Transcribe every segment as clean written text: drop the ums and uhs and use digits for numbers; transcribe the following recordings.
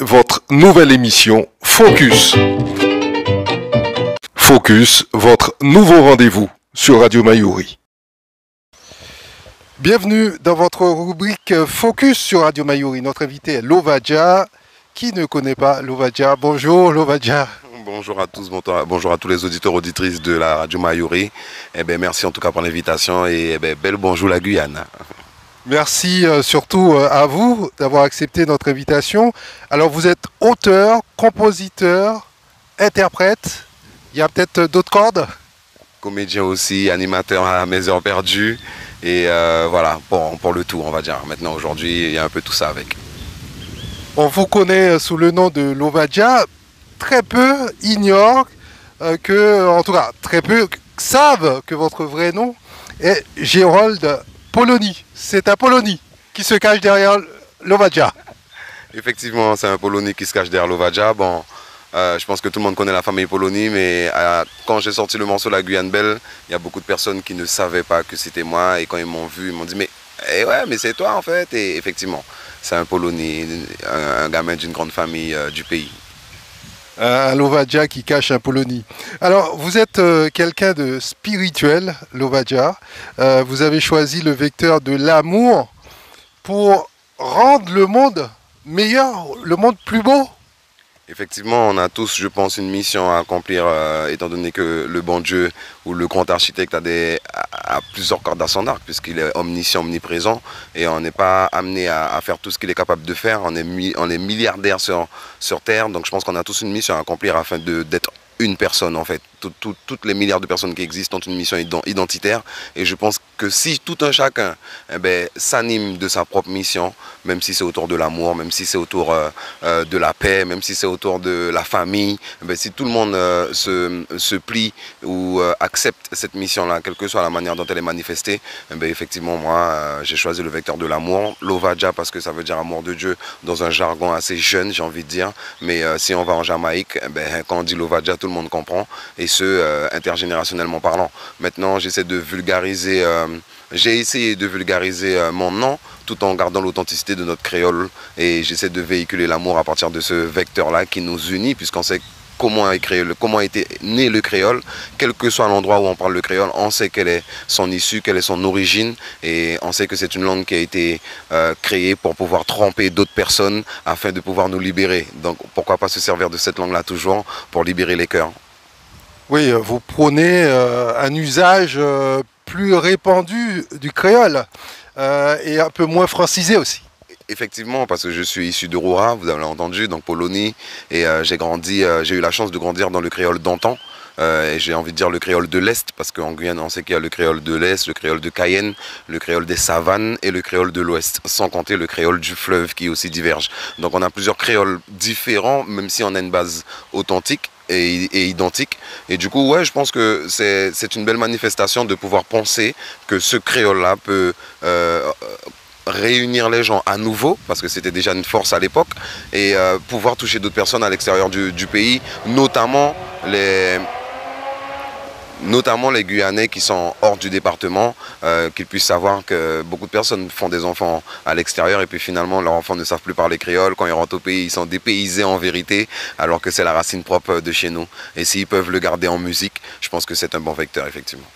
Votre nouvelle émission Focus. Focus, votre nouveau rendez-vous sur Radio Mayuri. Bienvenue dans votre rubrique Focus sur Radio Mayuri. Notre invité est Lovadia. Qui ne connaît pas Lovadia? Bonjour Lovadia. Bonjour à tous, bonjour à tous les auditeurs, auditrices de la Radio Mayuri. Merci en tout cas pour l'invitation et bel bonjour la Guyane. Merci surtout à vous d'avoir accepté notre invitation. Alors vous êtes auteur, compositeur, interprète, il y a peut-être d'autres cordes? Comédien aussi, animateur à Mes Heures Perdues et voilà, pour le tout on va dire. Maintenant aujourd'hui il y a un peu tout ça avec. On vous connaît sous le nom de Lovadia. Très peu ignorent en tout cas très peu savent que votre vrai nom est Gérold Polony. C'est un Polony qui se cache derrière Lovadia. Effectivement, c'est un Polony qui se cache derrière Lovadia. Bon, je pense que tout le monde connaît la famille Polony, mais quand j'ai sorti le morceau La Guyane Belle, il y a beaucoup de personnes qui ne savaient pas que c'était moi. Et quand ils m'ont vu, ils m'ont dit mais c'est toi en fait. Et effectivement, c'est un Polony, un gamin d'une grande famille du pays. Un Lovadia qui cache un Polony. Alors, vous êtes quelqu'un de spirituel, Lovadia. Vous avez choisi le vecteur de l'amour pour rendre le monde meilleur, le monde plus beau. Effectivement, on a tous, je pense, une mission à accomplir, étant donné que le bon Dieu ou le grand architecte a plusieurs cordes à son arc, puisqu'il est omniscient, omniprésent, et on n'est pas amené à faire tout ce qu'il est capable de faire. On est milliardaires sur Terre, donc je pense qu'on a tous une mission à accomplir afin d'être une personne en fait. Toutes les milliards de personnes qui existent ont une mission identitaire et je pense que si tout un chacun s'anime de sa propre mission, même si c'est autour de l'amour, même si c'est autour de la paix, même si c'est autour de la famille, si tout le monde se plie ou accepte cette mission-là, quelle que soit la manière dont elle est manifestée, effectivement moi j'ai choisi le vecteur de l'amour, Lovadia parce que ça veut dire amour de Dieu dans un jargon assez jeune j'ai envie de dire, mais si on va en Jamaïque, quand on dit Lovadia tout le monde comprend et intergénérationnellement parlant. Maintenant, j'ai essayé de vulgariser mon nom tout en gardant l'authenticité de notre créole et j'essaie de véhiculer l'amour à partir de ce vecteur-là qui nous unit puisqu'on sait comment a été né le créole, quel que soit l'endroit où on parle le créole, on sait quelle est son issue, quelle est son origine et on sait que c'est une langue qui a été créée pour pouvoir tromper d'autres personnes afin de pouvoir nous libérer. Donc pourquoi pas se servir de cette langue-là toujours pour libérer les cœurs. Oui, vous prônez un usage plus répandu du créole et un peu moins francisé aussi. Effectivement, parce que je suis issu de Roura, vous avez entendu, donc Polony, et j'ai eu la chance de grandir dans le créole d'antan. Et j'ai envie de dire le créole de l'Est, parce qu'en Guyane, on sait qu'il y a le créole de l'Est, le créole de Cayenne, le créole des savanes et le créole de l'Ouest, sans compter le créole du fleuve qui aussi diverge. Donc on a plusieurs créoles différents, même si on a une base authentique et identique. Et du coup, ouais, je pense que c'est une belle manifestation de pouvoir penser que ce créole-là peut réunir les gens à nouveau, parce que c'était déjà une force à l'époque, et pouvoir toucher d'autres personnes à l'extérieur du pays, notamment les Guyanais qui sont hors du département, qu'ils puissent savoir que beaucoup de personnes font des enfants à l'extérieur et puis finalement leurs enfants ne savent plus parler créole. Quand ils rentrent au pays, ils sont dépaysés en vérité, alors que c'est la racine propre de chez nous. Et s'ils peuvent le garder en musique, je pense que c'est un bon vecteur, effectivement.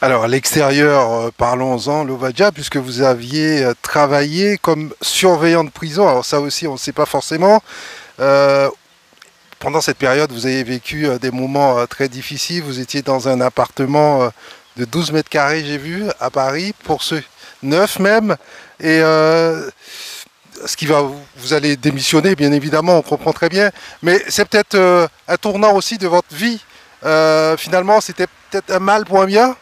Alors à l'extérieur, parlons-en, Lovadia, puisque vous aviez travaillé comme surveillant de prison. Alors ça aussi, on ne sait pas forcément. Pendant cette période, vous avez vécu des moments très difficiles. Vous étiez dans un appartement de 12 mètres carrés, j'ai vu, à Paris, pour ceux 9 même. Et vous allez démissionner, bien évidemment, on comprend très bien. Mais c'est peut-être un tournant aussi de votre vie. Finalement, c'était peut-être un mal pour un bien.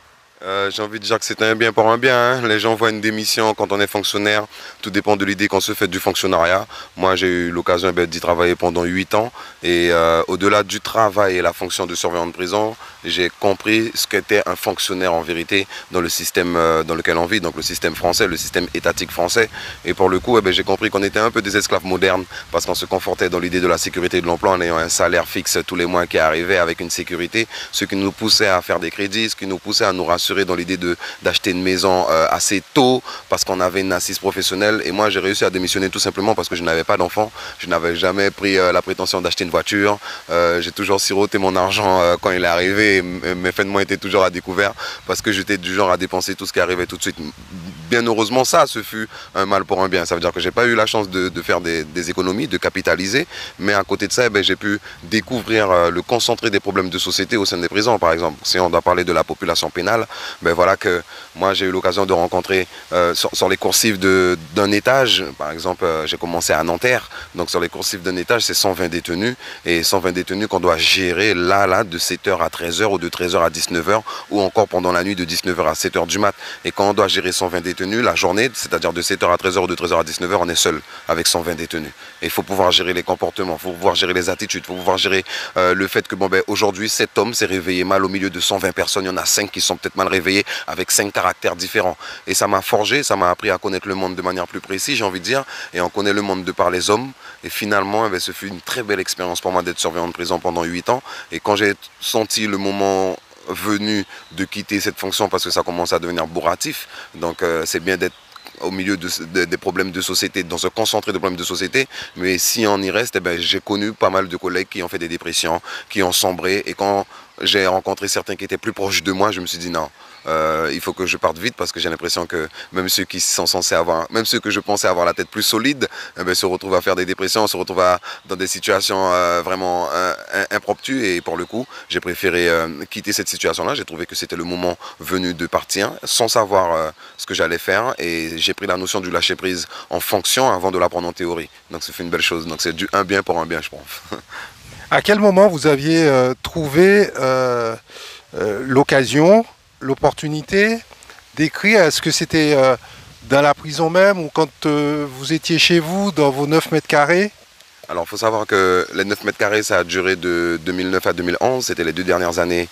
J'ai envie de dire que c'est un bien pour un bien, hein. Les gens voient une démission quand on est fonctionnaire. Tout dépend de l'idée qu'on se fait du fonctionnariat. Moi, j'ai eu l'occasion d'y travailler pendant 8 ans. Et au-delà du travail et la fonction de surveillant de prison, j'ai compris ce qu'était un fonctionnaire en vérité dans le système dans lequel on vit, donc le système français, le système étatique français. Et pour le coup, j'ai compris qu'on était un peu des esclaves modernes parce qu'on se confortait dans l'idée de la sécurité de l'emploi en ayant un salaire fixe tous les mois qui arrivait avec une sécurité, ce qui nous poussait à faire des crédits, ce qui nous poussait à nous rassurer rassuré dans l'idée d'acheter une maison assez tôt parce qu'on avait une assise professionnelle. Et moi, j'ai réussi à démissionner tout simplement parce que je n'avais pas d'enfant. Je n'avais jamais pris la prétention d'acheter une voiture. J'ai toujours siroté mon argent quand il est arrivé. Et mes fins de mois étaient toujours à découvert parce que j'étais du genre à dépenser tout ce qui arrivait tout de suite. Bien heureusement, ça, ce fut un mal pour un bien. Ça veut dire que j'ai pas eu la chance de faire des économies, de capitaliser. Mais à côté de ça, j'ai pu découvrir le concentré des problèmes de société au sein des prisons, par exemple. Si on doit parler de la population pénale, voilà que moi, j'ai eu l'occasion de rencontrer sur les coursives d'un étage. Par exemple, j'ai commencé à Nanterre. Donc, sur les coursives d'un étage, c'est 120 détenus. Et 120 détenus qu'on doit gérer là, de 7h à 13h ou de 13h à 19h ou encore pendant la nuit de 19h à 7h du mat. Et quand on doit gérer 120 détenus, la journée, c'est-à-dire de 7h à 13h ou de 13h à 19h, on est seul avec 120 détenus. Et il faut pouvoir gérer les comportements, il faut pouvoir gérer les attitudes, il faut pouvoir gérer le fait que aujourd'hui, cet homme s'est réveillé mal au milieu de 120 personnes. Il y en a 5 qui sont peut-être mal réveillés avec 5 caractères différents. Et ça m'a forgé, ça m'a appris à connaître le monde de manière plus précise, j'ai envie de dire. Et on connaît le monde de par les hommes. Et finalement, ce fut une très belle expérience pour moi d'être surveillant de prison pendant 8 ans. Et quand j'ai senti le moment venu de quitter cette fonction parce que ça commence à devenir bourratif, donc c'est bien d'être au milieu des problèmes de société, dans ce concentré de problèmes de société, mais si on y reste, j'ai connu pas mal de collègues qui ont fait des dépressions, qui ont sombré, et quand j'ai rencontré certains qui étaient plus proches de moi, je me suis dit non, il faut que je parte vite parce que j'ai l'impression que même ceux qui sont censés avoir, même ceux que je pensais avoir la tête plus solide, se retrouvent à faire des dépressions, se retrouvent dans des situations vraiment impromptues, et pour le coup, j'ai préféré quitter cette situation-là. J'ai trouvé que c'était le moment venu de partir sans savoir ce que j'allais faire, et j'ai pris la notion du lâcher-prise en fonction avant de l'apprendre en théorie. Donc c'est une belle chose. Donc c'est un bien pour un bien, je pense. À quel moment vous aviez trouvé l'occasion, l'opportunité d'écrire? Est-ce que c'était dans la prison même ou quand vous étiez chez vous, dans vos 9 mètres carrés? Alors, il faut savoir que les 9 mètres carrés, ça a duré de 2009 à 2011. C'était les 2 dernières années,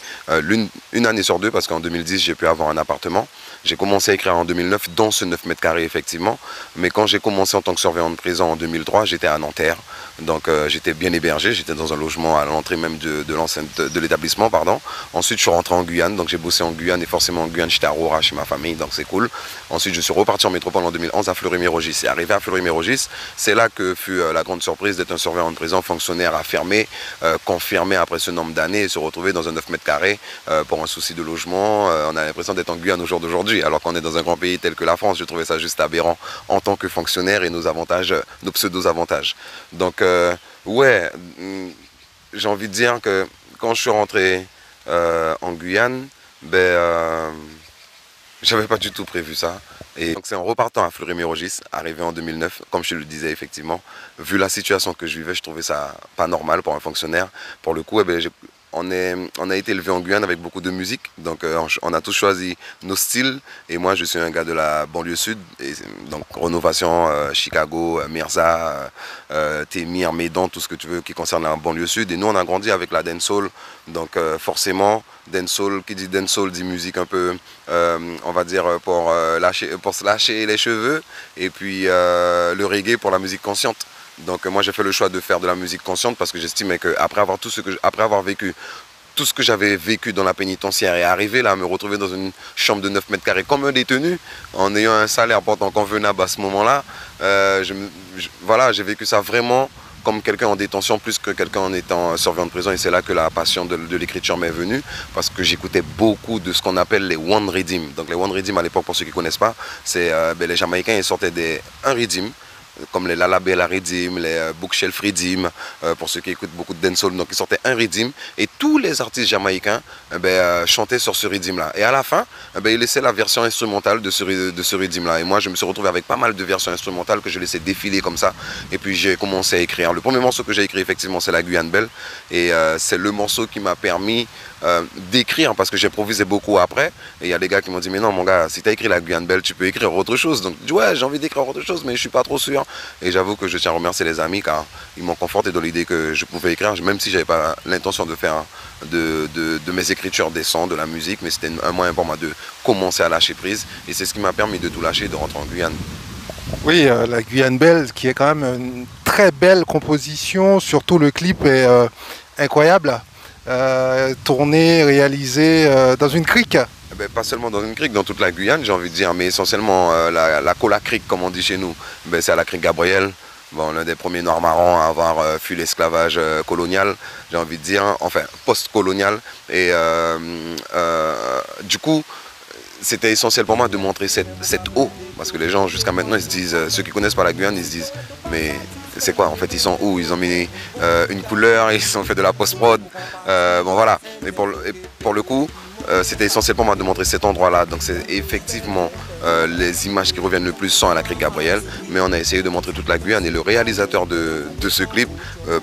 une année sur 2, parce qu'en 2010, j'ai pu avoir un appartement. J'ai commencé à écrire en 2009 dans ce 9 mètres carrés, effectivement. Mais quand j'ai commencé en tant que surveillant de prison en 2003, j'étais à Nanterre. Donc, j'étais bien hébergé. J'étais dans un logement à l'entrée même de l'établissement, pardon. Ensuite, je suis rentré en Guyane. Donc, j'ai bossé en Guyane. Et forcément, en Guyane, j'étais à Roura chez ma famille. Donc, c'est cool. Ensuite, je suis reparti en métropole en 2011 à Fleury-Mérogis. Et arrivé à Fleury-Mérogis, c'est là que fut la grande surprise d'être un surveillant de prison fonctionnaire affirmé, confirmé après ce nombre d'années, et se retrouver dans un 9 mètres carrés pour un souci de logement. On a l'impression d'être en Guyane au jour d'aujourd'hui, alors qu'on est dans un grand pays tel que la France. Je trouvais ça juste aberrant en tant que fonctionnaire et nos avantages, nos pseudo-avantages. Donc, ouais, j'ai envie de dire que quand je suis rentré en Guyane, j'avais pas du tout prévu ça. Et donc c'est en repartant à Fleury-Mérogis, arrivé en 2009, comme je le disais effectivement, vu la situation que je vivais, je trouvais ça pas normal pour un fonctionnaire. Pour le coup, on a été élevé en Guyane avec beaucoup de musique, donc on a tous choisi nos styles. Et moi, je suis un gars de la banlieue sud, et donc Rénovation, Chicago, Mirza, Témir, Médan, tout ce que tu veux qui concerne la banlieue sud. Et nous, on a grandi avec la dancehall, donc forcément, dancehall, qui dit dancehall dit musique un peu, on va dire, pour se lâcher les cheveux, et puis le reggae pour la musique consciente. Donc moi j'ai fait le choix de faire de la musique consciente parce que j'estimais qu'après avoir vécu tout ce que j'avais vécu dans la pénitentiaire et arriver là à me retrouver dans une chambre de 9 mètres carrés comme un détenu, en ayant un salaire pourtant convenable à ce moment-là, voilà, j'ai vécu ça vraiment comme quelqu'un en détention plus que quelqu'un en étant surveillant de prison. Et c'est là que la passion de l'écriture m'est venue, parce que j'écoutais beaucoup de ce qu'on appelle les One Rhythm. Donc les One Rhythm à l'époque, pour ceux qui ne connaissent pas, c'est les Jamaïcains, ils sortaient un rhythm, comme les Lalabella Rhythm, les Bookshelf Rhythm, pour ceux qui écoutent beaucoup de dancehall. Donc ils sortaient un rhythm et tous les artistes jamaïcains chantaient sur ce rhythm-là. Et à la fin, ils laissaient la version instrumentale de ce rhythm-là. Et moi, je me suis retrouvé avec pas mal de versions instrumentales que je laissais défiler comme ça. Et puis j'ai commencé à écrire. Le premier morceau que j'ai écrit, effectivement, c'est la Guyane Belle. Et c'est le morceau qui m'a permis d'écrire, parce que j'improvisais beaucoup après. Et il y a des gars qui m'ont dit, mais non mon gars, si tu as écrit la Guyane Belle, tu peux écrire autre chose. Donc je dis, ouais, j'ai envie d'écrire autre chose, mais je suis pas trop sûr. Et j'avoue que je tiens à remercier les amis, car ils m'ont conforté dans l'idée que je pouvais écrire, même si j'avais pas l'intention de faire de mes écritures des sons, de la musique, mais c'était un moyen pour moi de commencer à lâcher prise. Et c'est ce qui m'a permis de tout lâcher, de rentrer en Guyane. Oui, la Guyane Belle, qui est quand même une très belle composition, surtout le clip est incroyable. Tourné, réalisé dans une crique. Ben, pas seulement dans une crique, dans toute la Guyane, j'ai envie de dire, mais essentiellement la Cola Crique, comme on dit chez nous, ben, c'est à la crique Gabriel. Bon, l'un des premiers Noirs marrons à avoir fui l'esclavage colonial, j'ai envie de dire, enfin post-colonial. Et du coup, c'était essentiel pour moi de montrer cette eau, parce que les gens jusqu'à maintenant ils se disent, ceux qui connaissent pas la Guyane, ils se disent, mais c'est quoi en fait, ils sont où? Ils ont mis une couleur, ils ont fait de la post-prod, bon voilà. Et pour le coup, c'était essentiel pour moi de montrer cet endroit-là. Donc c'est effectivement les images qui reviennent le plus sont à la crique Gabriel, mais on a essayé de montrer toute la Guyane. Et le réalisateur de ce clip,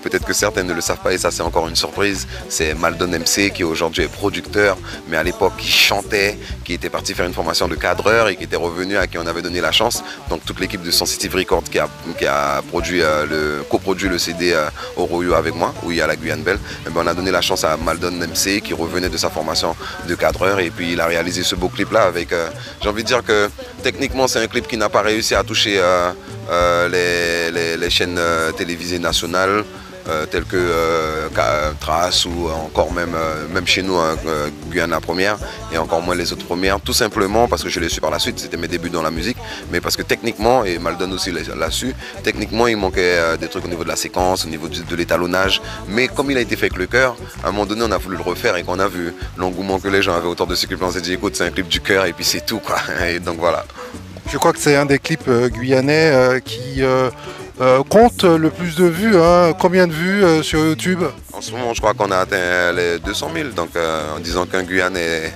peut-être que certains ne le savent pas et ça c'est encore une surprise, c'est Maldon MC qui aujourd'hui est producteur, mais à l'époque qui chantait, qui était parti faire une formation de cadreur et qui était revenu, à qui on avait donné la chance. Donc toute l'équipe de Sensitive Records qui a produit coproduit le CD Oroyo avec moi, où il y a la Guyane Belle, et ben on a donné la chance à Maldon MC qui revenait de sa formation de cadreur et puis il a réalisé ce beau clip là avec, j'ai envie de dire que techniquement c'est un clip qui n'a pas réussi à toucher les chaînes télévisées nationales telles que Trace ou encore même chez nous Guyane la première et encore moins les autres premières, tout simplement parce que je l'ai su par la suite, c'était mes débuts dans la musique, mais parce que techniquement, et Maldon aussi l'a su, techniquement il manquait des trucs au niveau de la séquence, au niveau de l'étalonnage, mais comme il a été fait avec le cœur, à un moment donné on a voulu le refaire et qu'on a vu l'engouement que les gens avaient autour de ce clip, on s'est dit écoute c'est un clip du cœur et puis c'est tout quoi, et donc voilà. Je crois que c'est un des clips guyanais qui compte le plus de vues. Hein. Combien de vues sur YouTube? En ce moment, je crois qu'on a atteint les 200 000. Donc, en disant qu'un Guyanais,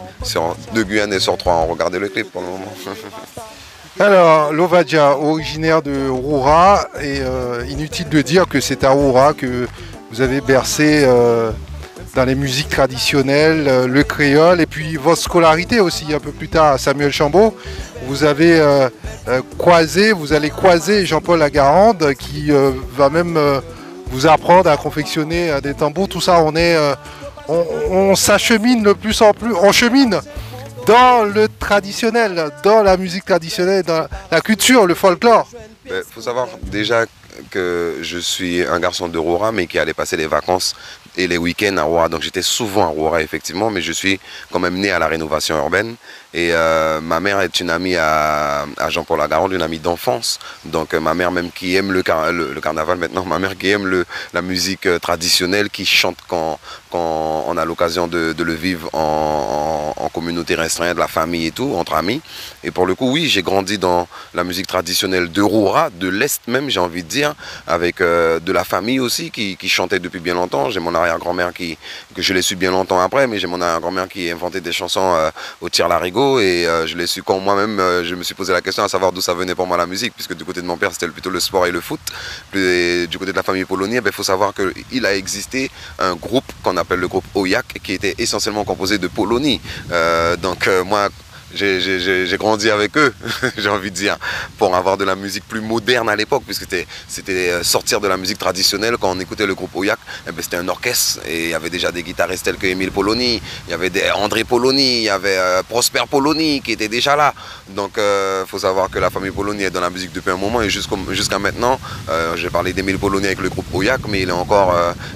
deux Guyanais sur trois ont regardé le clip pour le moment. Alors, Lovadia, originaire de Roura, et inutile de dire que c'est à Roura que vous avez bercé dans les musiques traditionnelles, le créole, et puis votre scolarité aussi, un peu plus tard à Samuel Chambaud. Vous avez vous allez croiser Jean-Paul Lagarande qui va même vous apprendre à confectionner des tambours. Tout ça, on s'achemine de plus en plus, on chemine dans le traditionnel, dans la musique traditionnelle, dans la culture, le folklore. Il faut savoir déjà que je suis un garçon de Roura, mais qui allait passer les vacances et les week-ends à Roura. Donc j'étais souvent à Roura, effectivement, mais je suis quand même né à la rénovation urbaine. Et ma mère est une amie à Jean-Paul Lagarande, une amie d'enfance. Donc ma mère même qui aime le carnaval maintenant, ma mère qui aime la musique traditionnelle, qui chante quand on a l'occasion de le vivre en communauté restreinte, la famille et tout, entre amis. Et pour le coup, oui, j'ai grandi dans la musique traditionnelle de Roura, de l'Est même, j'ai envie de dire, avec de la famille aussi qui chantait depuis bien longtemps. J'ai mon arrière-grand-mère que je l'ai su bien longtemps après, mais j'ai mon arrière-grand-mère qui inventait des chansons au tir-larigot. Et je l'ai su quand moi-même, je me suis posé la question à savoir d'où ça venait pour moi la musique, puisque du côté de mon père c'était plutôt le sport et le foot. Et du côté de la famille Polonier, il faut savoir qu'il a existé un groupe qu'on appelle le groupe Oyak, qui était essentiellement composé de Polonies. Moi, j'ai grandi avec eux, j'ai envie de dire, pour avoir de la musique plus moderne à l'époque, puisque c'était sortir de la musique traditionnelle. Quand on écoutait le groupe Oyak, c'était un orchestre, et il y avait déjà des guitaristes tels que Émile Polony, il y avait André Polony, il y avait Prosper Polony qui était déjà là. Donc il faut savoir que la famille Polony est dans la musique depuis un moment, et jusqu'à maintenant, j'ai parlé d'Émile Polony avec le groupe Oyak, mais il est encore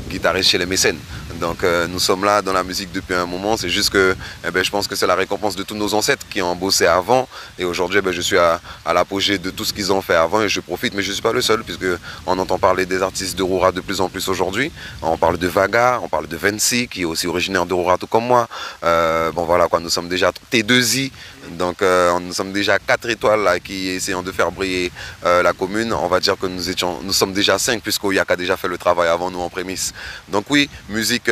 guitariste chez les Mécènes. Donc nous sommes là dans la musique depuis un moment, c'est juste que je pense que c'est la récompense de tous nos ancêtres qui ont bossé avant, et aujourd'hui je suis à l'apogée de tout ce qu'ils ont fait avant et je profite, mais je ne suis pas le seul, puisque on entend parler des artistes de Roura de plus en plus aujourd'hui. On parle de Vaga, on parle de Vinci qui est aussi originaire de Roura tout comme moi. Bon voilà quoi, nous sommes déjà T2I, donc nous sommes déjà 4 étoiles là, qui essayons de faire briller la commune. On va dire que nous sommes déjà 5, puisqu'Oyak a déjà fait le travail avant nous en prémisse. Donc oui, musique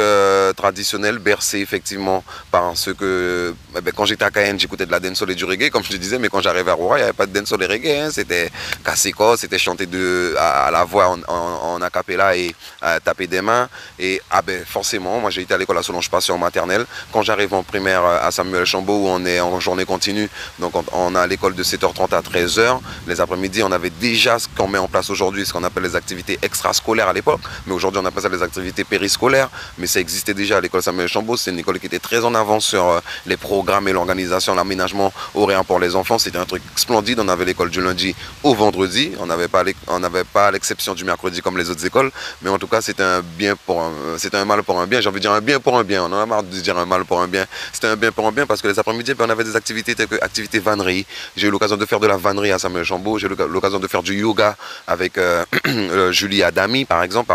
traditionnelle, bercée effectivement par ce que quand j'étais à Cayenne, j'écoutais de la dancehall et du reggae, comme je te disais, mais quand j'arrivais à Roura, il n'y avait pas de dancehall et reggae, hein. C'était Kaseko, c'était chanté à la voix en a cappella et taper des mains. Et forcément, moi j'ai été à l'école à Solange Passion en maternelle. Quand j'arrive en primaire à Samuel Chambaud, où on est en journée continue, donc on a l'école de 7h30 à 13h. Les après-midi, on avait déjà ce qu'on met en place aujourd'hui, ce qu'on appelle les activités extrascolaires à l'époque, mais aujourd'hui on appelle ça les activités périscolaires. Mais ça existait déjà à l'école Samuel Chambaud. C'est une école qui était très en avance sur les programmes et l'organisation, l'aménagement horaire pour les enfants. C'était un truc splendide. On avait l'école du lundi au vendredi. On n'avait pas à l'exception du mercredi comme les autres écoles. Mais en tout cas, c'était un mal pour un bien. J'ai envie de dire un bien pour un bien. On en a marre de dire un mal pour un bien. C'était un bien pour un bien parce que les après-midi, on avait des activités telles que activités vannerie. J'ai eu l'occasion de faire de la vannerie à Samuel Chambaud. J'ai eu l'occasion de faire du yoga avec Julie Adami, par exemple.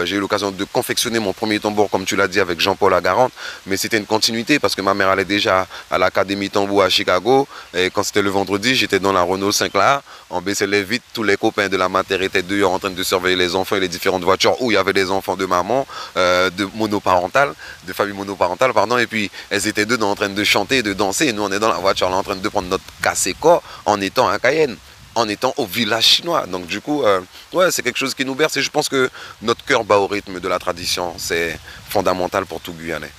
J'ai eu l'occasion de confectionner mon premier tambour, comme tu l'as dit, avec Jean-Paul Agarante. Mais c'était une continuité parce que ma mère allait déjà à l'Académie Tambour à Chicago. Et quand c'était le vendredi, j'étais dans la Renault 5 là. On baissait les vitres. Tous les copains de la mater étaient dehors en train de surveiller les enfants et les différentes voitures où il y avait des enfants de maman, de famille monoparentale, pardon. Et puis, elles étaient dedans en train de chanter et de danser. Et nous, on est dans la voiture là, en train de prendre notre casse-écor en étant à Cayenne, en étant au village chinois. Donc du coup, ouais, c'est quelque chose qui nous berce et je pense que notre cœur bat au rythme de la tradition. C'est fondamental pour tout Guyanais.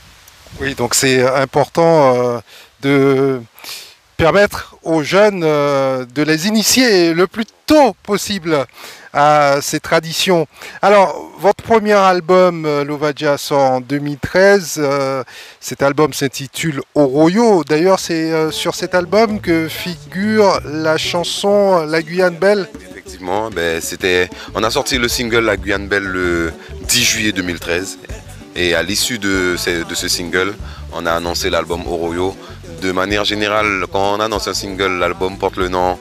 Oui, donc c'est important de permettre aux jeunes de les initier le plus tôt possible à ces traditions. Alors, votre premier album, Lovadia, sort en 2013. Cet album s'intitule Oroyo. D'ailleurs, c'est sur cet album que figure la chanson La Guyane Belle. Effectivement, on a sorti le single La Guyane Belle le 10 juillet 2013. Et à l'issue de ce single, on a annoncé l'album Oroyo. De manière générale, quand on annonce un single, l'album porte le nom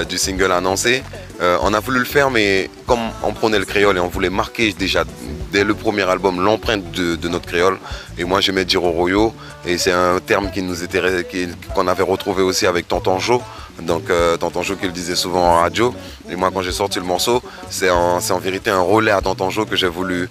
du single annoncé. On a voulu le faire, mais comme on prenait le créole et on voulait marquer déjà dès le premier album l'empreinte de notre créole. Et moi j'aimais dire Oroyo, et c'est un terme qu'on avait retrouvé aussi avec Tonton Joe. Donc Tonton Joe qui le disait souvent en radio. Et moi quand j'ai sorti le morceau, c'est en vérité un relais à Tonton Joe que j'ai voulu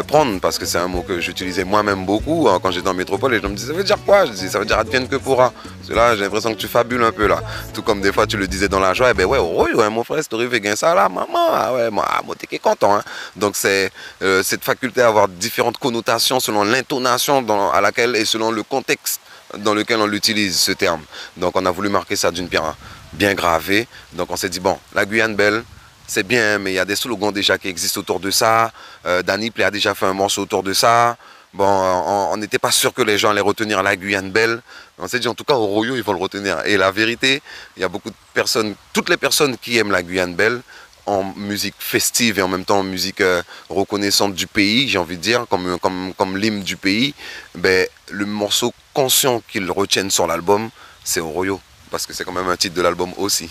prendre, parce que c'est un mot que j'utilisais moi-même beaucoup quand j'étais en métropole. Et je me disais, ça veut dire quoi? Je dis, ça veut dire advienne que pourra. Parce que là j'ai l'impression que tu fabules un peu là. Tout comme des fois tu le disais dans la joie, et ben ouais, Oroyo, hein, mon frère, c'est arrivé gain ça là, maman, ah ouais, moi t'es content. Hein. Donc c'est cette faculté à avoir différentes connotations selon l'intonation à laquelle et selon le contexte dans lequel on l'utilise, ce terme. Donc on a voulu marquer ça d'une pierre bien gravée. Donc on s'est dit, bon, la Guyane Belle, c'est bien, mais il y a des slogans déjà qui existent autour de ça. Danny Play a déjà fait un morceau autour de ça. Bon, on n'était pas sûr que les gens allaient retenir la Guyane Belle. On s'est dit, en tout cas, au Oroyo, ils vont le retenir. Et la vérité, il y a beaucoup de personnes, toutes les personnes qui aiment la Guyane Belle, en musique festive et en même temps en musique reconnaissante du pays, j'ai envie de dire, comme l'hymne du pays, ben, le morceau conscient qu'ils retiennent sur l'album, c'est Oroyo, parce que c'est quand même un titre de l'album aussi.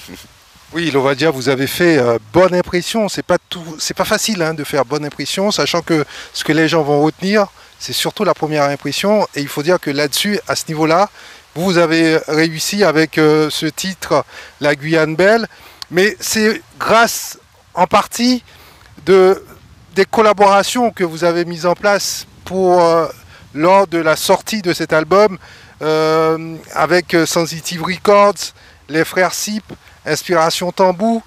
Oui, Lovadia, vous avez fait bonne impression. C'est pas facile hein, de faire bonne impression, sachant que ce que les gens vont retenir, c'est surtout la première impression. Et il faut dire que là-dessus, à ce niveau-là, vous avez réussi avec ce titre, La Guyane Belle. Mais c'est grâce en partie des collaborations que vous avez mises en place lors de la sortie de cet album avec Sensitive Records, les frères Sip, Inspiration Tambou.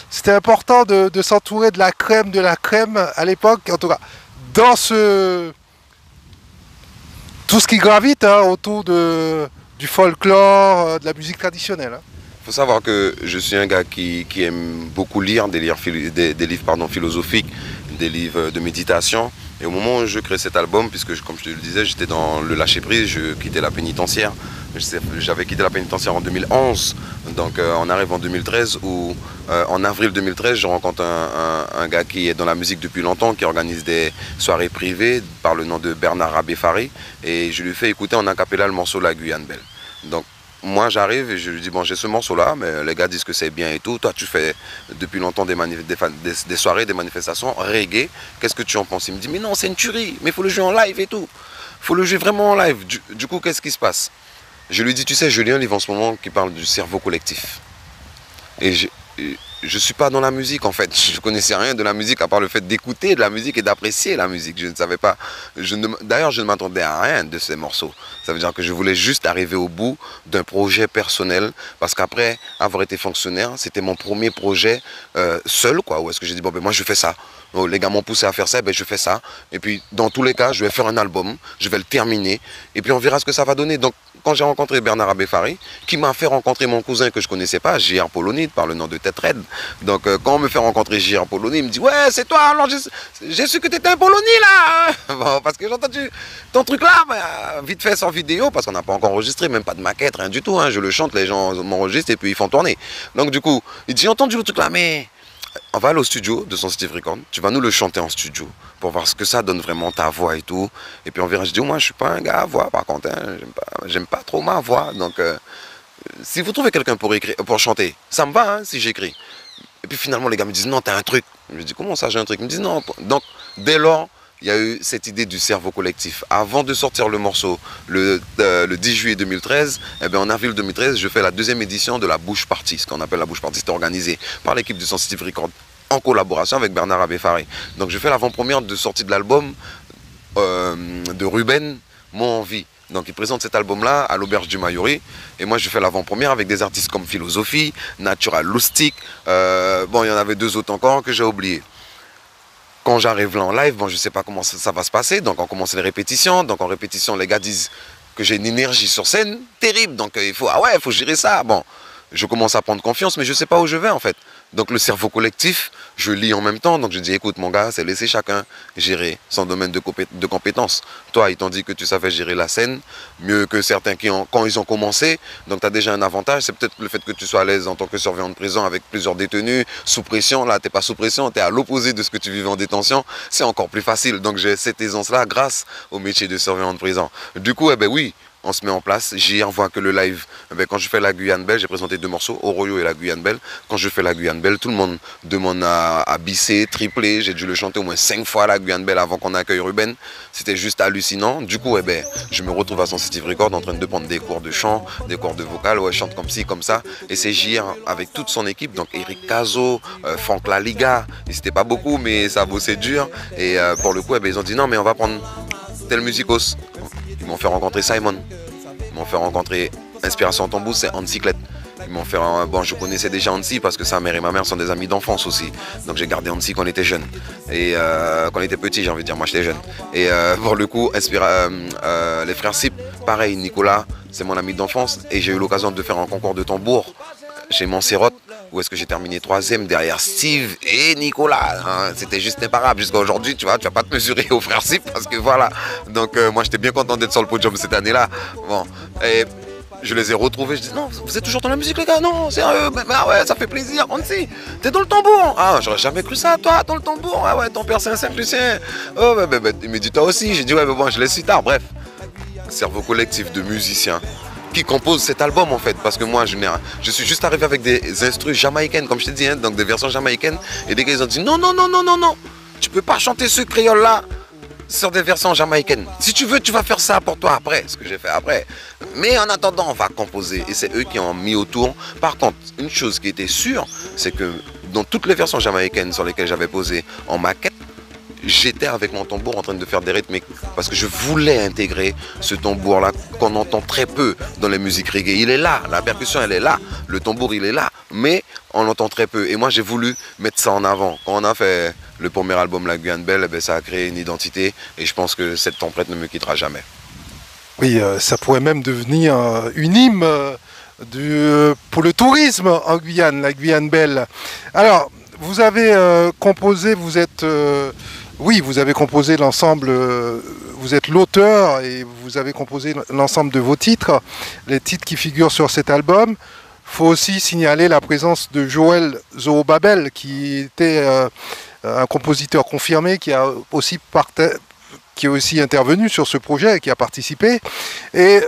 C'était important de s'entourer de la crème à l'époque, en tout cas dans tout ce qui gravite hein, autour du folklore, de la musique traditionnelle. Hein. Il faut savoir que je suis un gars qui aime beaucoup lire des livres philosophiques, des livres de méditation. Et au moment où je crée cet album, puisque comme je te le disais, j'étais dans le lâcher-prise, je quittais la pénitentiaire. J'avais quitté la pénitentiaire en 2011, donc on arrive en 2013 où en avril 2013 je rencontre un gars qui est dans la musique depuis longtemps, qui organise des soirées privées par le nom de Bernard Rabefari, et je lui fais écouter en acapella le morceau La Guyane Belle. Donc moi j'arrive et je lui dis, bon j'ai ce morceau là, mais les gars disent que c'est bien et tout, toi tu fais depuis longtemps des soirées, des manifestations reggae, qu'est-ce que tu en penses? Il me dit, mais non c'est une tuerie, mais il faut le jouer en live et tout, il faut le jouer vraiment en live. Du coup qu'est-ce qui se passe? Je lui dis, tu sais, je lis un livre en ce moment qui parle du cerveau collectif. Et je ne suis pas dans la musique en fait. Je ne connaissais rien de la musique à part le fait d'écouter de la musique et d'apprécier la musique. Je ne savais pas. D'ailleurs, je ne m'attendais à rien de ces morceaux. Ça veut dire que je voulais juste arriver au bout d'un projet personnel. Parce qu'après avoir été fonctionnaire, c'était mon premier projet seul, quoi. Où est-ce que j'ai dit, bon, ben moi je fais ça. Oh, les gars m'ont poussé à faire ça, ben je fais ça. Et puis, dans tous les cas, je vais faire un album, je vais le terminer. Et puis, on verra ce que ça va donner. Donc, quand j'ai rencontré Bernard Abefari, qui m'a fait rencontrer mon cousin que je ne connaissais pas, J.R. Polonide, par le nom de Tête Red. Donc quand on me fait rencontrer J.R. Polonide, il me dit « Ouais, c'est toi, alors j'ai su que tu étais un Polonais là !» Bon, parce que j'ai entendu ton truc là, vite fait sans vidéo, parce qu'on n'a pas encore enregistré, même pas de maquette, rien du tout. Hein. Je le chante, les gens m'enregistrent et puis ils font tourner. Donc du coup, il dit « J'ai entendu le truc là, mais... » On va aller au studio de Sensitive Record, tu vas nous le chanter en studio pour voir ce que ça donne vraiment ta voix et tout. Et puis on verra, je dis, moi je suis pas un gars à voix par contre, hein, j'aime pas trop ma voix. Donc si vous trouvez quelqu'un pour chanter, ça me va hein, si j'écris. Et puis finalement les gars me disent, non t'as un truc. Je dis, comment ça j'ai un truc? Ils me disent, non. Donc dès lors, il y a eu cette idée du cerveau collectif. Avant de sortir le morceau le 10 juillet 2013, eh bien, en avril 2013, je fais la deuxième édition de la Bouche Party. Ce qu'on appelle la Bouche Party, c'est organisé par l'équipe de Sensitive Record en collaboration avec Bernard Abefari. Donc je fais l'avant-première de sortie de l'album de Ruben, Mon Envie. Donc il présente cet album-là à l'Auberge du Mayori. Et moi je fais l'avant-première avec des artistes comme Philosophie, Natural Loustic. Bon, il y en avait deux autres encore que j'ai oubliés. Quand j'arrive là en live, bon, je ne sais pas comment ça va se passer, donc on commence les répétitions. Donc en répétition, les gars disent que j'ai une énergie sur scène terrible, donc il faut gérer ça. Bon, je commence à prendre confiance, mais je ne sais pas où je vais en fait. Donc le cerveau collectif, je lis en même temps, donc je dis écoute mon gars, c'est laisser chacun gérer son domaine de compétences. Toi, ils t'ont dit que tu savais gérer la scène, mieux que certains quand ils ont commencé, donc tu as déjà un avantage, c'est peut-être le fait que tu sois à l'aise en tant que surveillant de prison avec plusieurs détenus, sous pression, là tu n'es pas sous pression, tu es à l'opposé de ce que tu vivais en détention, c'est encore plus facile. Donc j'ai cette aisance-là grâce au métier de surveillant de prison. Du coup, eh ben oui, on se met en place. JR voit que le live, quand je fais la Guyane Belle, j'ai présenté deux morceaux, Oroyo et la Guyane Belle. Quand je fais la Guyane Belle, tout le monde demande à bisser, tripler. J'ai dû le chanter au moins 5 fois la Guyane Belle avant qu'on accueille Ruben. C'était juste hallucinant. Du coup, je me retrouve à Sensitive Record en train de prendre des cours de chant, des cours de vocal. Ouais, je chante comme ci, comme ça. Et c'est JR avec toute son équipe, donc Eric Caso, Franck Laliga. Ils n'étaient pas beaucoup, mais ça bossait dur. Et pour le coup, ils ont dit non, mais on va prendre tel musicos. Ils m'ont fait rencontrer Simon. Ils m'ont fait rencontrer Inspiration Tambou, c'est Ancyclette. Ils m'ont fait bon, je connaissais déjà Ancy parce que sa mère et ma mère sont des amis d'enfance aussi. Donc j'ai gardé Ancy quand on était jeune. Et quand on était petit, j'ai envie de dire, moi j'étais jeune. Et pour le coup, les frères Sip, pareil, Nicolas, c'est mon ami d'enfance. Et j'ai eu l'occasion de faire un concours de tambour chez Montserrat, où est-ce que j'ai terminé 3e derrière Steve et Nicolas. Hein. C'était juste imparable jusqu'à aujourd'hui, tu vois, tu vas pas te mesurer aux frères Sip parce que voilà. Donc moi j'étais bien content d'être sur le podium cette année-là. Bon, et je les ai retrouvés, je dis non, vous êtes toujours dans la musique les gars, non, sérieux, mais ouais, ça fait plaisir, Ancy, t'es dans le tambour. Ah, j'aurais jamais cru ça, toi, dans le tambour. Ah ouais, ton père c'est un Saint-Lucien. Oh, il me dit toi aussi, j'ai dit ouais, mais bon, je l'ai su tard, bref. Cerveau collectif de musiciens qui compose cet album en fait, parce que moi je suis juste arrivé avec des instrus jamaïcaines comme je t'ai dit, hein, donc des versions jamaïcaines, et des gars ils ont dit non, tu peux pas chanter ce créole là sur des versions jamaïcaines, si tu veux tu vas faire ça pour toi après, ce que j'ai fait après, mais en attendant on va composer, et c'est eux qui ont mis autour. Par contre, une chose qui était sûre, c'est que dans toutes les versions jamaïcaines sur lesquelles j'avais posé en maquette, j'étais avec mon tambour en train de faire des rythmiques parce que je voulais intégrer ce tambour là qu'on entend très peu dans les musiques reggae. Il est là, la percussion elle est là, le tambour il est là, mais on l'entend très peu. Et moi j'ai voulu mettre ça en avant. Quand on a fait le premier album La Guyane Belle, ça a créé une identité et je pense que cette template ne me quittera jamais. Oui, ça pourrait même devenir une hymne pour le tourisme en Guyane, la Guyane Belle. Alors, vous avez composé, vous avez composé l'ensemble, vous êtes l'auteur et vous avez composé l'ensemble de vos titres, les titres qui figurent sur cet album. Il faut aussi signaler la présence de Joël Zorobabel, qui était un compositeur confirmé, qui est aussi intervenu sur ce projet et qui a participé. Et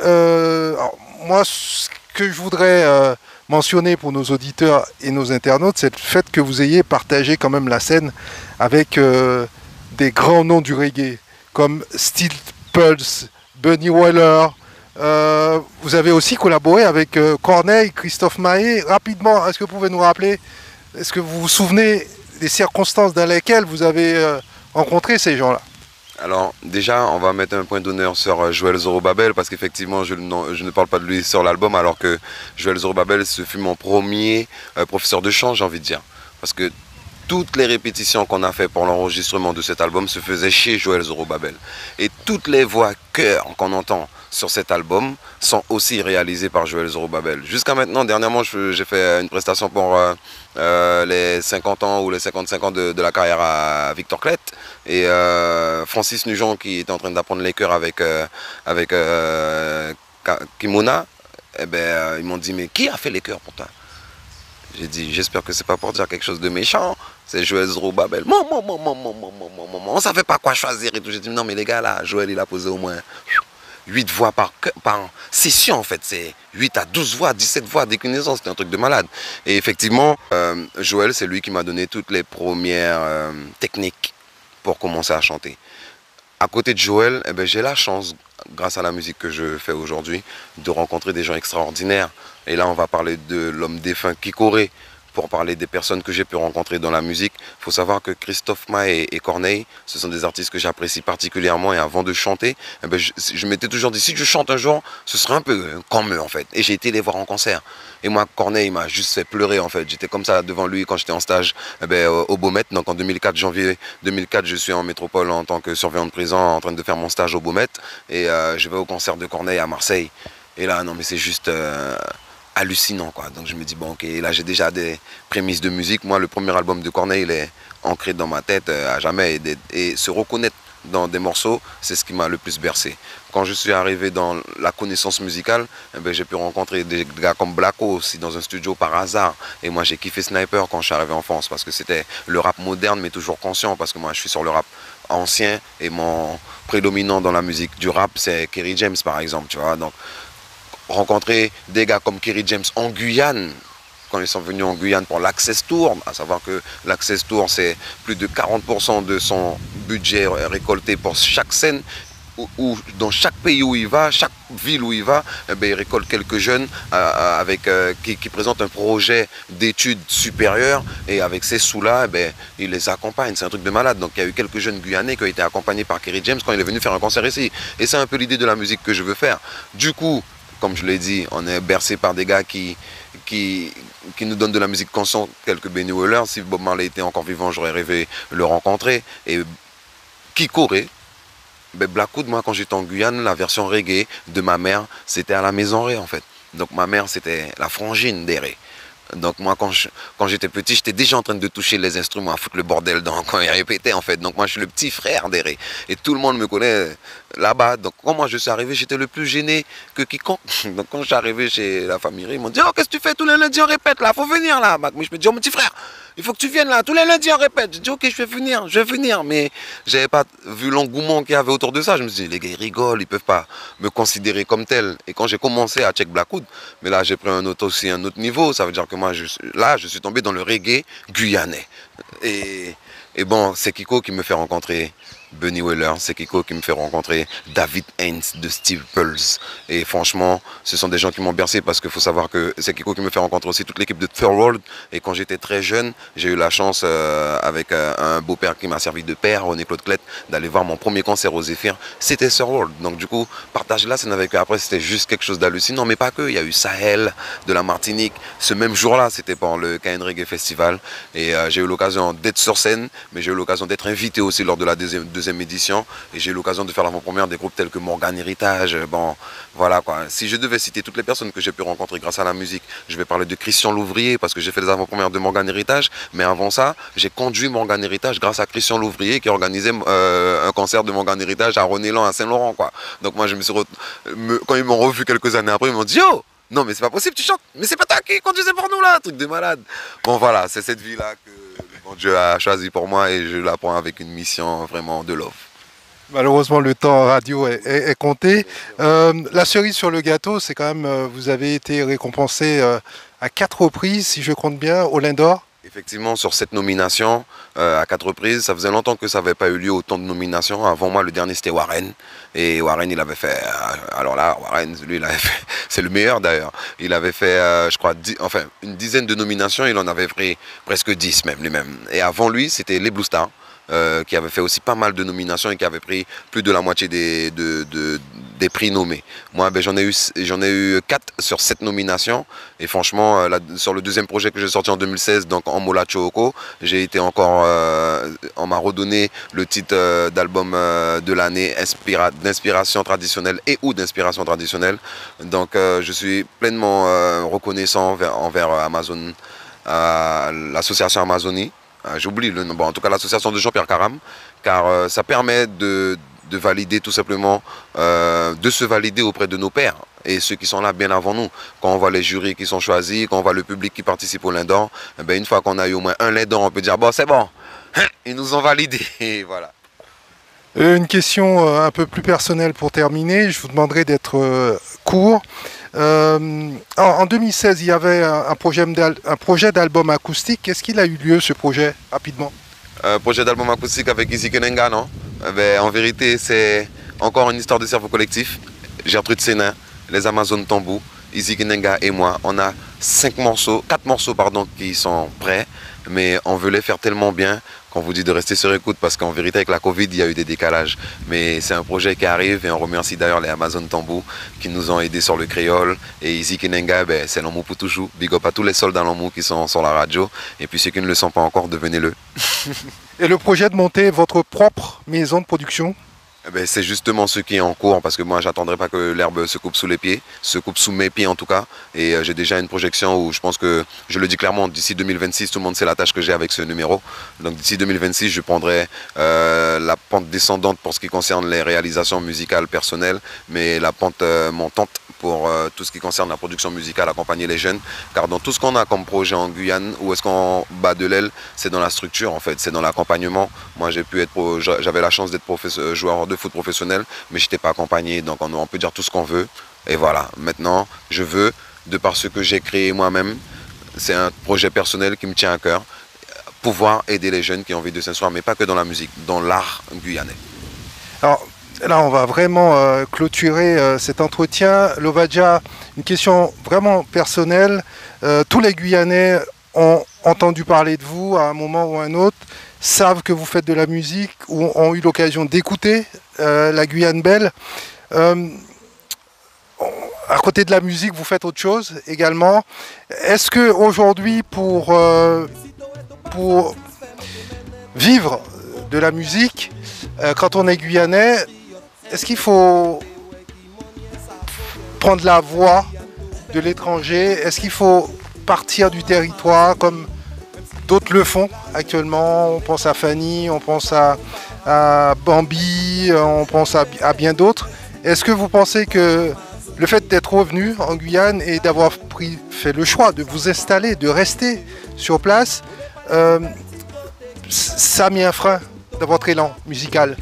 moi, ce que je voudrais mentionner pour nos auditeurs et nos internautes, c'est le fait que vous ayez partagé quand même la scène avec des grands noms du reggae, comme Steel Pulse, Bunny Wailer. Vous avez aussi collaboré avec Corneille, Christophe Maé. Rapidement, est-ce que vous pouvez nous rappeler, est-ce que vous vous souvenez des circonstances dans lesquelles vous avez rencontré ces gens-là? Alors déjà, on va mettre un point d'honneur sur Joël Zorobabel parce qu'effectivement, je ne parle pas de lui sur l'album, alors que Joël Zorobabel, ce fut mon premier professeur de chant, j'ai envie de dire. Parce que toutes les répétitions qu'on a fait pour l'enregistrement de cet album se faisaient chez Joël Zorobabel. Et toutes les voix chœurs qu'on entend sur cet album sont aussi réalisés par Joël Zorobabel. Jusqu'à maintenant, dernièrement, j'ai fait une prestation pour les 50 ans ou les 55 ans de la carrière à Victor Clett. Et Francis Nugent qui était en train d'apprendre les chœurs avec Kimona, eh ben, ils m'ont dit, mais qui a fait les chœurs pour toi? J'ai dit, j'espère que c'est pas pour dire quelque chose de méchant. C'est Joël Zorobabel. On savait pas quoi choisir et tout. J'ai dit, non mais les gars là, Joël il a posé au moins 8 voix par session en fait. C'est 8 à 12 voix, 17 voix, déclinaison, c'était un truc de malade. Et effectivement, Joël c'est lui qui m'a donné toutes les premières techniques pour commencer à chanter. À côté de Joël, eh ben, j'ai la chance, grâce à la musique que je fais aujourd'hui, de rencontrer des gens extraordinaires. Et là, on va parler de l'homme défunt Kikoré, pour parler des personnes que j'ai pu rencontrer dans la musique. Il faut savoir que Christophe Maé et Corneille, ce sont des artistes que j'apprécie particulièrement. Et avant de chanter, eh ben, je m'étais toujours dit, si je chante un jour, ce serait un peu comme eux en fait. Et j'ai été les voir en concert. Et moi, Corneille m'a juste fait pleurer en fait. J'étais comme ça devant lui quand j'étais en stage eh ben, au Beaumet. Donc en 2004, janvier 2004, je suis en métropole en tant que surveillant de prison en train de faire mon stage au Beaumet. Et je vais au concert de Corneille à Marseille. Et là, non mais c'est juste... hallucinant quoi. Donc je me dis bon ok, là j'ai déjà des prémices de musique. Moi le premier album de Corneille il est ancré dans ma tête à jamais et se reconnaître dans des morceaux, c'est ce qui m'a le plus bercé. Quand je suis arrivé dans la connaissance musicale, eh ben, j'ai pu rencontrer des gars comme Blacko aussi dans un studio par hasard. Et moi j'ai kiffé Sniper quand je suis arrivé en France parce que c'était le rap moderne mais toujours conscient parce que moi je suis sur le rap ancien et mon prédominant dans la musique du rap c'est Kerry James par exemple, tu vois. Donc rencontrer des gars comme Kerry James en Guyane, quand ils sont venus en Guyane pour l'Access Tour, à savoir que l'Access Tour c'est plus de 40% de son budget récolté pour chaque scène, où dans chaque pays où il va, chaque ville où il va, eh bien, il récolte quelques jeunes qui présentent un projet d'études supérieures et avec ces sous-là, eh bien, il les accompagne. C'est un truc de malade. Donc il y a eu quelques jeunes Guyanais qui ont été accompagnés par Kerry James quand il est venu faire un concert ici. Et c'est un peu l'idée de la musique que je veux faire. Du coup, comme je l'ai dit, on est bercé par des gars qui nous donnent de la musique consciente, tels que Benny Wheeler. Si Bob Marley était encore vivant, j'aurais rêvé le rencontrer. Et Kikoré, ben Blackwood, moi quand j'étais en Guyane, la version reggae de ma mère, c'était à la Maison Ré en fait. Donc ma mère c'était la frangine des Ré. Donc moi quand j'étais petit, j'étais déjà en train de toucher les instruments, à foutre le bordel quand ils répétaient en fait. Donc moi je suis le petit frère des Ré. Et tout le monde me connaît là-bas. Donc quand moi je suis arrivé, j'étais le plus gêné que quiconque. Donc quand je suis arrivé chez la famille Ré, ils m'ont dit, oh qu'est-ce que tu fais tous les lundis on répète là, faut venir là. Mais je me dis, oh mon petit frère, il faut que tu viennes là, tous les lundis on répète. J'ai dit ok je vais venir. Mais j'avais pas vu l'engouement qu'il y avait autour de ça. Je me suis dit, les gars ils rigolent, ils peuvent pas me considérer comme tel. Et quand j'ai commencé à check Blackwood, mais là j'ai pris un autre niveau, ça veut dire que moi je suis tombé dans le reggae guyanais. Et bon, c'est Kiko qui me fait rencontrer Benny Wheeler, c'est Kiko qui me fait rencontrer David Haynes de Steve Pulse. Et franchement, ce sont des gens qui m'ont bercé parce qu'il faut savoir que c'est Kiko qui me fait rencontrer aussi toute l'équipe de Third World. Et quand j'étais très jeune, j'ai eu la chance, avec un beau-père qui m'a servi de père, René Claude Clette, d'aller voir mon premier concert au Zéphyr. C'était Third World. Donc du coup, partage là, ça n'avait qu'après, c'était juste quelque chose d'hallucinant. Mais pas que, il y a eu Sahel de la Martinique. Ce même jour-là, c'était pendant le KN Reggae Festival. Et j'ai eu l'occasion d'être sur scène, mais j'ai eu l'occasion d'être invité aussi lors de la deuxième édition. Et j'ai eu l'occasion de faire l'avant-première des groupes tels que Morgan Héritage. Bon, voilà quoi. Si je devais citer toutes les personnes que j'ai pu rencontrer grâce à la musique, je vais parler de Christian Louvrier parce que j'ai fait les avant-premières de Morgan Héritage. Mais avant ça, j'ai conduit Morgan Héritage grâce à Christian Louvrier qui organisait un concert de Morgan Héritage à Renélan, à Saint-Laurent quoi. Donc moi, je me suis quand ils m'ont revu quelques années après, ils m'ont dit yo, non mais c'est pas possible, tu chantes, mais c'est pas toi qui conduisais pour nous là, truc de malade. Bon voilà, c'est cette vie là que bon Dieu a choisi pour moi et je la prends avec une mission vraiment de love. Malheureusement, le temps radio est compté. La cerise sur le gâteau, c'est quand même, vous avez été récompensé à 4 reprises, si je compte bien, au Lion d'Or. Effectivement, sur cette nomination, à 4 reprises, ça faisait longtemps que ça n'avait pas eu lieu autant de nominations. Avant moi, le dernier, c'était Warren. Et Warren, il avait fait... alors là, Warren, lui, il avait fait... C'est le meilleur, d'ailleurs. Il avait fait, je crois, une dizaine de nominations. Il en avait pris presque 10, même, lui-même. Et avant lui, c'était les Blue Stars, qui avait fait aussi pas mal de nominations et qui avait pris plus de la moitié des des prix nommés. Moi, ben, j'en ai eu 4 sur 7 nominations. Et franchement, sur le deuxième projet que j'ai sorti en 2016, donc en Mola Chooko, j'ai été encore, on m'a redonné le titre d'album de l'année d'inspiration traditionnelle et ou d'inspiration traditionnelle. Donc je suis pleinement reconnaissant envers Amazon, l'association Amazonie. J'oublie le nom, bon, en tout cas l'association de Jean-Pierre Caram, car ça permet de valider tout simplement, de se valider auprès de nos pairs et ceux qui sont là bien avant nous. Quand on voit les jurys qui sont choisis, quand on voit le public qui participe au Lindor, eh bien, une fois qu'on a eu au moins un Lindor, on peut dire bon c'est bon, ils nous ont validé, et voilà. Une question un peu plus personnelle pour terminer, je vous demanderai d'être court. En 2016, il y avait un projet d'album acoustique. Est-ce qu'il a eu lieu ce projet, rapidement? Projet d'album acoustique avec Izzy Kenenga, non? En vérité, c'est encore une histoire de cerveau collectif. Gertrude Sénin, les Amazones Tambou, Izzy Kenenga et moi, on a 4 morceaux pardon, qui sont prêts, mais on veut les faire tellement bien qu'on vous dit de rester sur écoute parce qu'en vérité avec la Covid il y a eu des décalages, mais c'est un projet qui arrive et on remercie d'ailleurs les Amazones Tambou qui nous ont aidés sur le créole, et Izzy Kenenga, ben, c'est l'Amour pour toujours. Big up à tous les soldats l'Amour qui sont sur la radio, et puis ceux qui ne le sont pas encore, devenez-le. Et le projet de monter votre propre maison de production? Ben, c'est justement ce qui est en cours, parce que moi j'attendrai pas que l'herbe se coupe sous les pieds, se coupe sous mes pieds en tout cas, et j'ai déjà une projection où je pense que, je le dis clairement, d'ici 2026, tout le monde sait la tâche que j'ai avec ce numéro, donc d'ici 2026 je prendrai la pente descendante pour ce qui concerne les réalisations musicales personnelles, mais la pente montante pour tout ce qui concerne la production musicale, accompagner les jeunes, car dans tout ce qu'on a comme projet en Guyane, où est-ce qu'on bat de l'aile, c'est dans la structure en fait, c'est dans l'accompagnement. Moi j'avais la chance d'être joueur de foot professionnel, mais je n'étais pas accompagné, donc on peut dire tout ce qu'on veut, et voilà. Maintenant, je veux, de par ce que j'ai créé moi-même, c'est un projet personnel qui me tient à cœur, pouvoir aider les jeunes qui ont envie de s'instruire, mais pas que dans la musique, dans l'art guyanais. Alors, là, on va vraiment clôturer cet entretien. Lovadia, une question vraiment personnelle. Tous les Guyanais ont entendu parler de vous à un moment ou à un autre, savent que vous faites de la musique ou ont eu l'occasion d'écouter la Guyane Belle. À côté de la musique, vous faites autre chose également. Est-ce que aujourd'hui, pour vivre de la musique, quand on est Guyanais, est-ce qu'il faut prendre la voix de l'étranger? Est-ce qu'il faut partir du territoire comme d'autres le font actuellement? On pense à Fanny, on pense à Bambi, on pense à bien d'autres. Est-ce que vous pensez que le fait d'être revenu en Guyane et d'avoir fait le choix de vous installer, de rester sur place, ça a mis un frein dans votre élan musical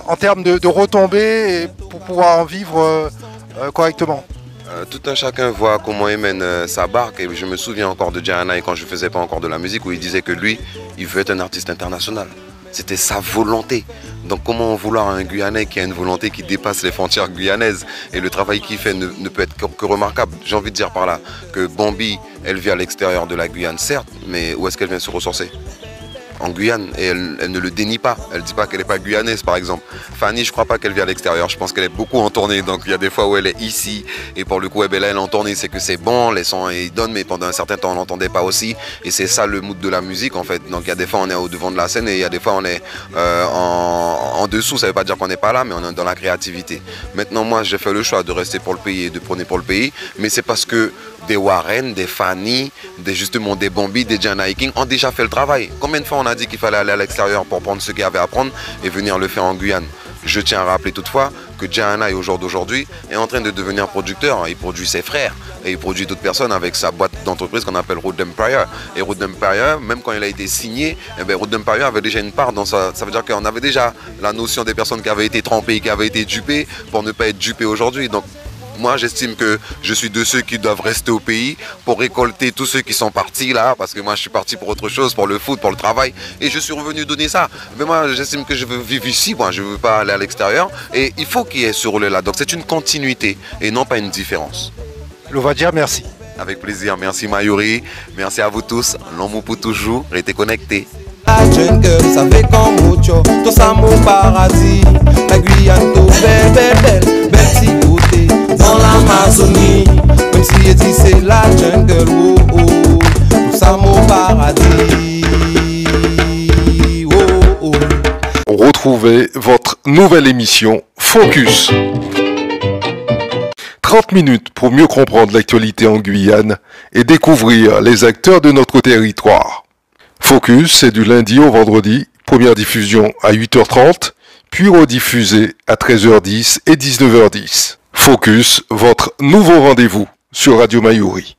en termes de retombées et pour pouvoir en vivre correctement? Tout un chacun voit comment il mène sa barque, et je me souviens encore de Djanai quand je ne faisais pas encore de la musique, où il disait que lui, il veut être un artiste international. C'était sa volonté. Donc comment vouloir un Guyanais qui a une volonté qui dépasse les frontières guyanaises, et le travail qu'il fait ne peut être que remarquable. J'ai envie de dire par là que Bambi, elle vit à l'extérieur de la Guyane, certes, mais où est-ce qu'elle vient se ressourcer? En Guyane, et elle ne le dénie pas. Elle ne dit pas qu'elle n'est pas guyanaise, par exemple. Fanny, je ne crois pas qu'elle vit à l'extérieur. Je pense qu'elle est beaucoup en tournée. Donc il y a des fois où elle est ici, et pour le coup, là, elle est en tournée. C'est que c'est bon, les sons ils donnent, mais pendant un certain temps, on n'entendait pas aussi. Et c'est ça le mood de la musique, en fait. Donc il y a des fois, on est au devant de la scène, et il y a des fois, on est en dessous. Ça ne veut pas dire qu'on n'est pas là, mais on est dans la créativité. Maintenant, moi, j'ai fait le choix de rester pour le pays et de prôner pour le pays. Mais c'est parce que des Warren, des Fanny, justement des Bambi, des Djanai King ont déjà fait le travail. Combien de fois on a dit qu'il fallait aller à l'extérieur pour prendre ce qu'il y avait à prendre et venir le faire en Guyane? Je tiens à rappeler toutefois que Djanai, au jour d'aujourd'hui, est en train de devenir producteur. Il produit ses frères et il produit d'autres personnes avec sa boîte d'entreprise qu'on appelle Road Empire. Et Road Empire, même quand il a été signé, Road Empire avait déjà une part dans ça. Ça veut dire qu'on avait déjà la notion des personnes qui avaient été trompées, qui avaient été dupées pour ne pas être dupées aujourd'hui. Donc, moi, j'estime que je suis de ceux qui doivent rester au pays pour récolter tous ceux qui sont partis là, parce que moi, je suis parti pour autre chose, pour le foot, pour le travail, et je suis revenu donner ça. Mais moi, j'estime que je veux vivre ici, moi, je ne veux pas aller à l'extérieur, et il faut qu'il y ait ce rôle-là. Donc, c'est une continuité et non pas une différence. Lovadia, merci. Avec plaisir, merci Mayuri, merci à vous tous. L'amour pour toujours, restez connectés. Jeune girl, ça fait comme mucho, tout ça mon paradis. La Guyane, tout belle, belle, belle, belle. retrouvez votre nouvelle émission Focus. 30 minutes pour mieux comprendre l'actualité en Guyane et découvrir les acteurs de notre territoire. Focus, c'est du lundi au vendredi, première diffusion à 8h30, puis rediffusée à 13h10 et 19h10. Focus, votre nouveau rendez-vous sur Radio Mayuri.